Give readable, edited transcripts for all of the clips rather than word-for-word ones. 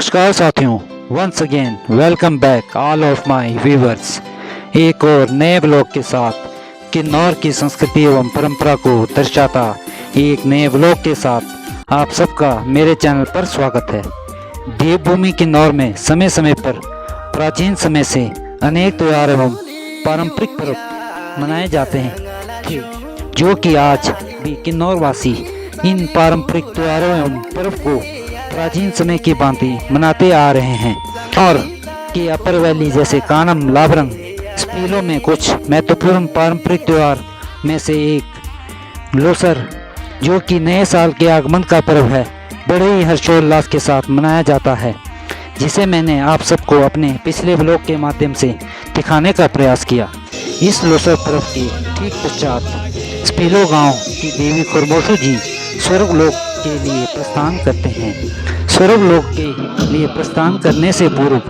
नमस्कार साथियों, once again welcome back all of my viewers. एक और नए ब्लॉग के साथ किन्नौर की संस्कृति एवं परंपरा को दर्शाता एक नए ब्लॉग के साथ आप सबका मेरे चैनल पर स्वागत है। देवभूमि किन्नौर में समय समय पर प्राचीन समय से अनेक त्योहार एवं पारंपरिक पर्व मनाए जाते हैं, जो कि आज भी किन्नौर वासी इन पारंपरिक त्योहारों एवं पर्व को प्राचीन समय की भांति मनाते आ रहे हैं। और कि अपर वैली जैसे कानम, लाबरंग, स्पीलो में कुछ महत्वपूर्ण पारंपरिक त्योहार में से एक लोसर, जो कि नए साल के आगमन का पर्व है, बड़े ही हर्षोल्लास के साथ मनाया जाता है, जिसे मैंने आप सबको अपने पिछले ब्लॉग के माध्यम से दिखाने का प्रयास किया। इस लोसर पर्व के ठीक पश्चात स्पीलो गांव की देवी खुरमोशु जी स्वर्गलोक के लिए प्रस्थान करते हैं। स्वर्गलोक के लिए प्रस्थान करने से पूर्व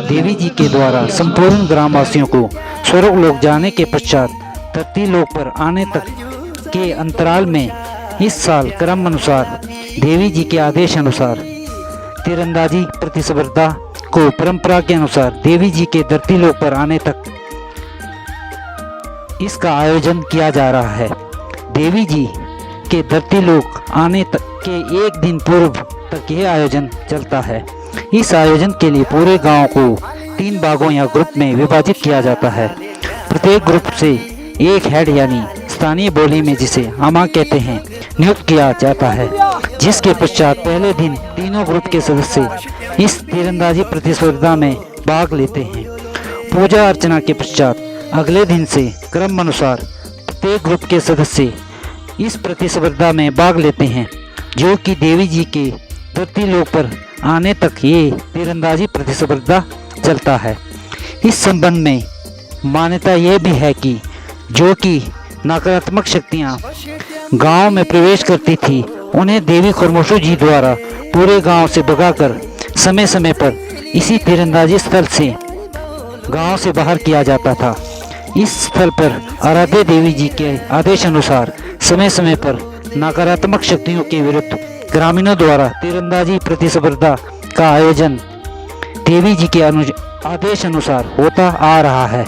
देवी जी के द्वारा संपूर्ण ग्रामवासियों को स्वर्गलोक जाने के पश्चात धरती लोक पर आने तक के अंतराल में इस साल क्रम अनुसार देवी जी के आदेश अनुसार तीरंदाजी प्रतिस्पर्धा को परंपरा के अनुसार देवी जी के धरती लोक पर आने तक इसका आयोजन किया जा रहा है। देवी जी के धरती लोक आने तक के एक दिन पूर्व तक यह आयोजन चलता है। इस आयोजन के लिए पूरे गांव को 3 भागों या ग्रुप में विभाजित किया जाता है। प्रत्येक ग्रुप से एक हेड यानी स्थानीय बोली में जिसे आमा कहते हैं नियुक्त किया जाता है, जिसके पश्चात पहले दिन तीनों ग्रुप के सदस्य इस तीरंदाजी प्रतिस्पर्धा में भाग लेते हैं। पूजा अर्चना के पश्चात अगले दिन से क्रम अनुसार प्रत्येक ग्रुप के सदस्य इस प्रतिस्पर्धा में भाग लेते हैं, जो कि देवी जी के धरती लोक पर आने तक ये तीरंदाजी प्रतिस्पर्धा चलता है। इस संबंध में मान्यता ये भी है कि जो कि नकारात्मक शक्तियाँ गांव में प्रवेश करती थी, उन्हें देवी खुरमोशु जी द्वारा पूरे गांव से भगाकर समय समय पर इसी तीरंदाजी स्थल से गांव से बाहर किया जाता था। इस स्थल पर आराध्य देवी जी के आदेश अनुसार समय समय पर नकारात्मक शक्तियों के विरुद्ध ग्रामीणों द्वारा तीरंदाजी प्रतिस्पर्धा का आयोजन देवी जी के आदेश अनुसार होता आ रहा है।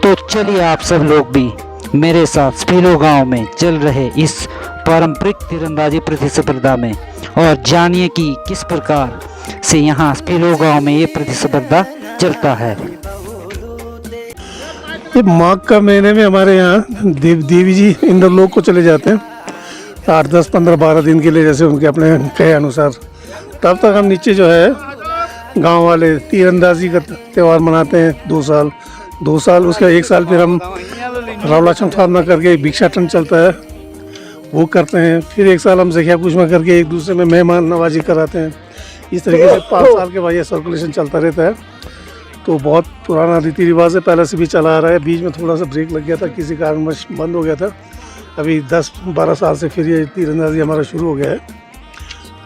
तो चलिए आप सब लोग भी मेरे साथ स्पीलो गांव में चल रहे इस पारंपरिक तीरंदाजी प्रतिस्पर्धा में और जानिए कि किस प्रकार से यहाँ स्पीलो गांव में ये प्रतिस्पर्धा चलता है। ये माघ का महीने में हमारे यहाँ देवी जी इंद्रलोक को चले जाते हैं 8, 10, 15, 12 दिन के लिए, जैसे उनके अपने कहे अनुसार। तब तक हम नीचे जो है गांव वाले तीरंदाजी का त्यौहार मनाते हैं 2 साल। उसके 1 साल फिर हम रावलाक्षण स्थापना करके भिक्षाटन चलता है, वो करते हैं। फिर 1 साल हम ज़िया पूछमा करके एक दूसरे में मेहमान नवाजी कराते हैं। इस तरीके से 5 साल के बाद ये सर्कुलेशन चलता रहता है। तो बहुत पुराना रीति रिवाज है, पहले से भी चला आ रहा है। बीच में थोड़ा सा ब्रेक लग गया था, किसी कारणवश बंद हो गया था। अभी 10-12 साल से फिर ये तीरंदाजी हमारा शुरू हो गया है।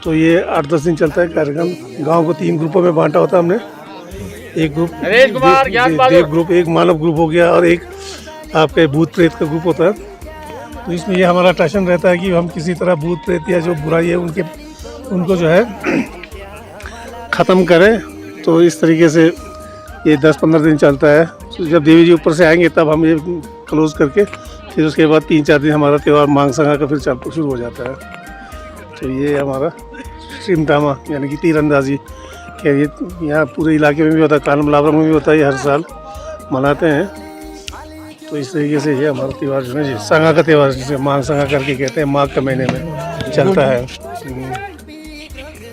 तो ये 8-10 दिन चलता है कार्यक्रम। गांव को 3 ग्रुपों में बांटा होता है हमने। एक ग्रुप देव ग्रुप, एक मानव ग्रुप हो गया, और एक आपके भूत प्रेत का ग्रुप होता है। तो इसमें ये हमारा टैशन रहता है कि हम किसी तरह भूत प्रेत या जो बुराई है उनको जो है ख़त्म करें। तो इस तरीके से ये 10-15 दिन चलता है। तो जब देवी जी ऊपर से आएंगे तब हम ये क्लोज करके फिर उसके बाद 3-4 दिन हमारा त्यौहार मांग संगा का फिर शुरू हो जाता है। तो ये हमारा सिमटामा यानी कि तीरंदाजी क्या ये यहाँ पूरे इलाके में भी होता है, कानम लाबरंग में भी होता है, ये हर साल मनाते हैं। तो इस तरीके से ये हमारा त्यौहार जो है संगा का त्यौहार, जिसे मांग संगा करके कहते हैं, माघ के महीने में चलता है।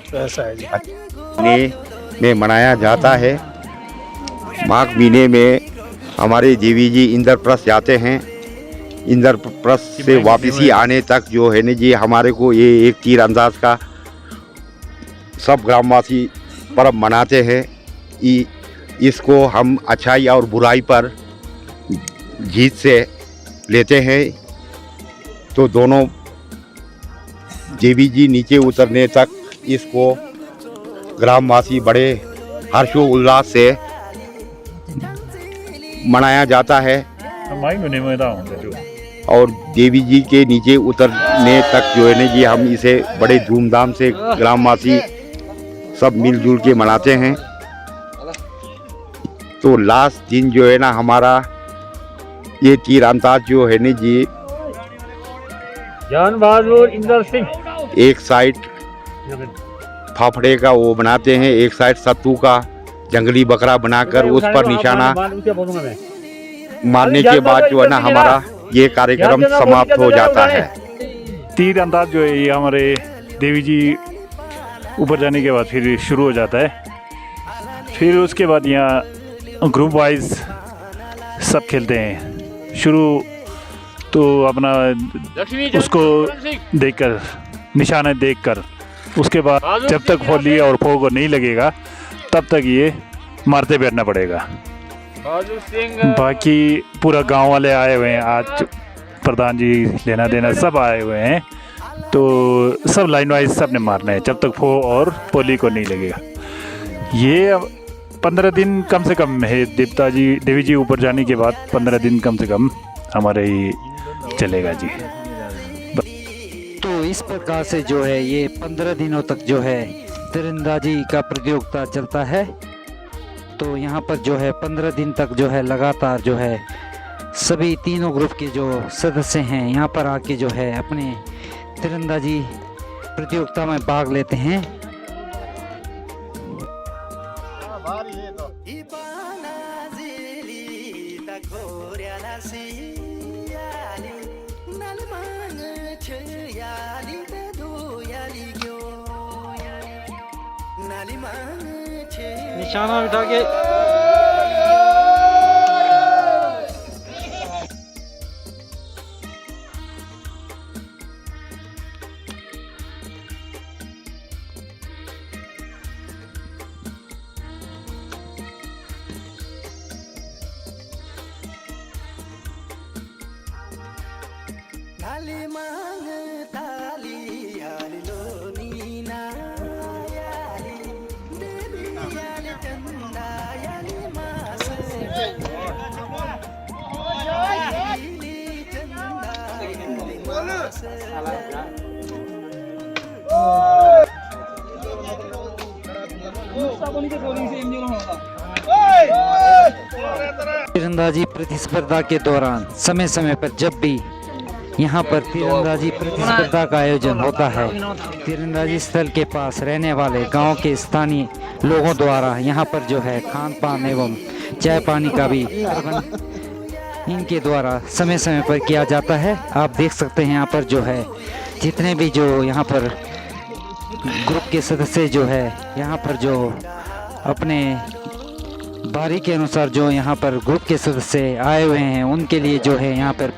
तो ऐसा है जी में मनाया जाता है। माघ महीने में हमारे देवी जी इंद्रप्रस्थ जाते हैं। इंद्रप्रस्थ से वापसी आने तक जो है ना जी, हमारे को ये एक तीरंदाज का सब ग्रामवासी पर्व मनाते हैं। इसको हम अच्छाई और बुराई पर जीत से लेते हैं। तो दोनों देवी जी नीचे उतरने तक इसको ग्रामवासी बड़े हर्षोल्लास से मनाया जाता है। और देवी जी के नीचे उतरने तक जो है ना जी, हम इसे बड़े धूमधाम से ग्रामवासी सब मिलजुल के मनाते हैं। तो लास्ट दिन जो है ना हमारा ये तीरंदाज जो है ना जी, जान बहादुर इंदर सिंह एक साइड फाफड़े का वो बनाते हैं, एक साइड सत्तू का जंगली बकरा बनाकर उस पर निशाना मारने के बाद जो है ना हमारा ये कार्यक्रम समाप्त हो जाता है। तीर अंदाज जो है ये हमारे देवी जी ऊपर जाने के बाद फिर शुरू हो जाता है। फिर उसके बाद यहाँ ग्रुप वाइज सब खेलते हैं। शुरू तो अपना उसको देखकर निशाना देखकर, उसके बाद जब तक होली और फो को नहीं लगेगा तब तक ये मारते बैठना पड़ेगा। बाकी पूरा गांव वाले आए हुए हैं, आज प्रधान जी लेना देना सब आए हुए हैं, तो सब लाइन वाइज सब ने मारना है जब तक फो और पोली को नहीं लगेगा। ये 15 दिन कम से कम है, देवी जी ऊपर जाने के बाद 15 दिन कम से कम हमारे ही चलेगा जी। तो इस प्रकार से जो है ये 15 दिनों तक जो है तीरंदाजी का प्रतियोगिता चलता है। तो यहाँ पर जो है 15 दिन तक जो है लगातार जो है सभी तीनों ग्रुप के जो सदस्य हैं यहाँ पर आके जो है अपने तीरंदाजी प्रतियोगिता में भाग लेते हैं। निशाना उठा के तीरंदाजी प्रतिस्पर्धा के दौरान समय समय पर जब भी यहाँ पर तीरंदाजी प्रतिस्पर्धा का आयोजन होता है, तीरंदाजी स्थल के पास रहने वाले गांव के स्थानीय लोगों द्वारा यहाँ पर जो है खान पान एवं चाय पानी का भी प्रबंध इनके द्वारा समय समय पर किया जाता है। आप देख सकते हैं यहाँ पर जो है जितने भी जो यहाँ पर ग्रुप के सदस्य जो है यहाँ पर जो अपने बारी के अनुसार जो यहाँ पर ग्रुप के सदस्य आए हुए हैं उनके लिए जो है यहाँ पर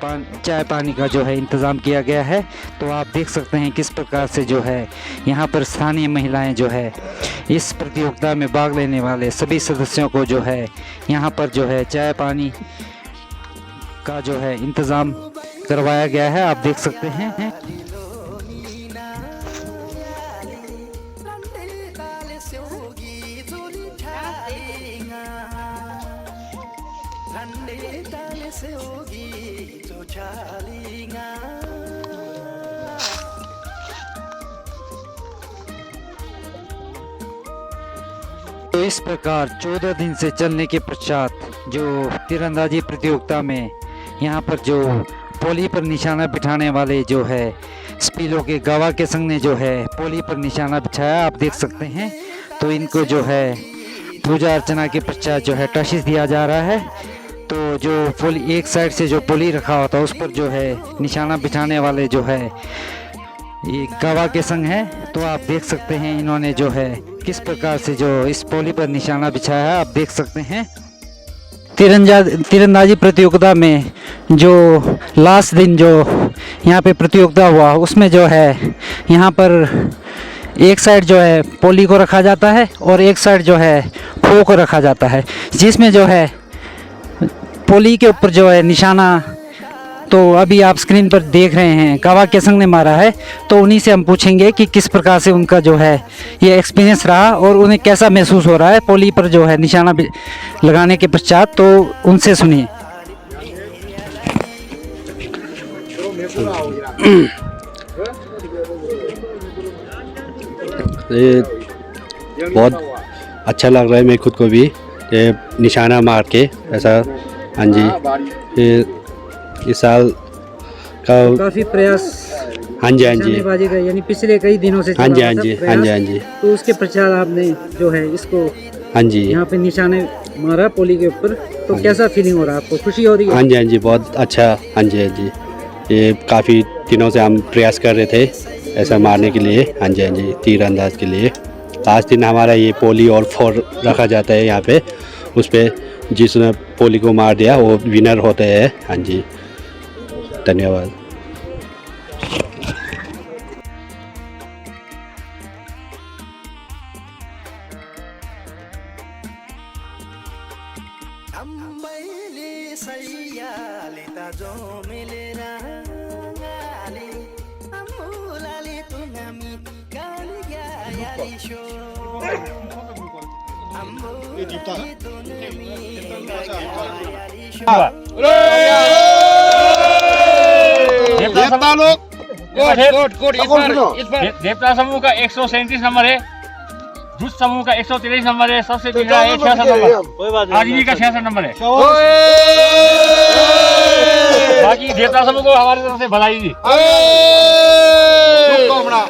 चाय पानी का जो है इंतज़ाम किया गया है। तो आप देख सकते हैं किस प्रकार से जो है यहाँ पर स्थानीय महिलाएं जो है इस प्रतियोगिता में भाग लेने वाले सभी सदस्यों को जो है यहाँ पर जो है चाय पानी का जो है इंतज़ाम करवाया गया है। आप देख सकते हैं। तो इस प्रकार 14 दिन से चलने के पश्चात जो तीरंदाजी प्रतियोगिता में यहाँ पर जो पोली पर निशाना बिठाने वाले जो है स्पीलो के गवा के संग ने जो है पोली पर निशाना बिछाया, आप देख सकते हैं। तो इनको जो है पूजा अर्चना के पश्चात जो है टशिश दिया जा रहा है। तो जो पोली एक साइड से जो पोली रखा होता है उस पर जो है निशाना बिठाने वाले जो है ये गवा के संग है। तो आप देख सकते हैं इन्होंने जो है किस प्रकार से जो इस पोली पर निशाना बिछाया है, आप देख सकते हैं। तीरंदाजी प्रतियोगिता में जो लास्ट दिन जो यहाँ पे प्रतियोगिता हुआ उसमें जो है यहाँ पर एक साइड जो है पोली को रखा जाता है और एक साइड जो है खो को रखा जाता है, जिसमें जो है पोली के ऊपर जो है निशाना तो अभी आप स्क्रीन पर देख रहे हैं गवा के संग ने मारा है। तो उन्हीं से हम पूछेंगे कि किस प्रकार से उनका जो है ये एक्सपीरियंस रहा और उन्हें कैसा महसूस हो रहा है पोली पर जो है निशाना लगाने के पश्चात। तो उनसे सुनिए। बहुत अच्छा लग रहा है मेरे खुद को भी, ये निशाना मार के ऐसा। हाँ जी, फिर इस साल का काफी प्रयास हाँ जी, हाँ जी, निशानेबाजी का, यानी पिछले कई दिनों से हाँ जी, चला हाँ हुआ जी, था हाँ जी, प्रयास। हाँ जी, तो उसके पश्चात आपने जो है इसको हाँ जी, यहाँ पे निशाने मारा पोली के ऊपर, तो कैसा फीलिंग हो रहा है आपको? खुशी हो रही है? हाँ जी, हाँ जी, बहुत अच्छा। हाँ जी, हाँ जी, ये काफ़ी दिनों से हम प्रयास कर रहे थे ऐसा मारने के लिए। हाँ जी, हाँ जी, तीरंदाज के लिए। लास्ट दिन हमारा ये पोली और फोर रखा जाता है यहाँ पे, उस पर जिसने पोली को मार दिया वो विनर होते हैं। हाँ जी, धन्यवाद। देवता समूह का 137 नंबर है, दुष्ट समूह का 143 नंबर है, सबसे बिगड़ा है 66 नंबर, आदमी का 66 नंबर है। बाकी देवता समूह को हमारी तरफ से बधाई दी।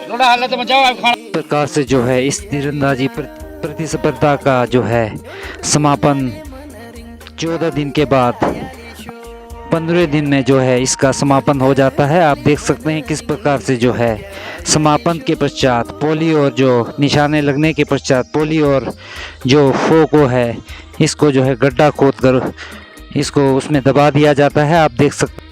थोड़ा हालत बचाओ आप खाना। प्रकार से जो है इस तीरंदाजी प्रतिस्पर्धा का जो है समापन 14 दिन के बाद 15वें दिन में जो है इसका समापन हो जाता है। आप देख सकते हैं किस प्रकार से जो है समापन के पश्चात पोली और जो निशाने लगने के पश्चात पोली और जो फो को है इसको जो है गड्ढा खोद कर इसको उसमें दबा दिया जाता है। आप देख सकते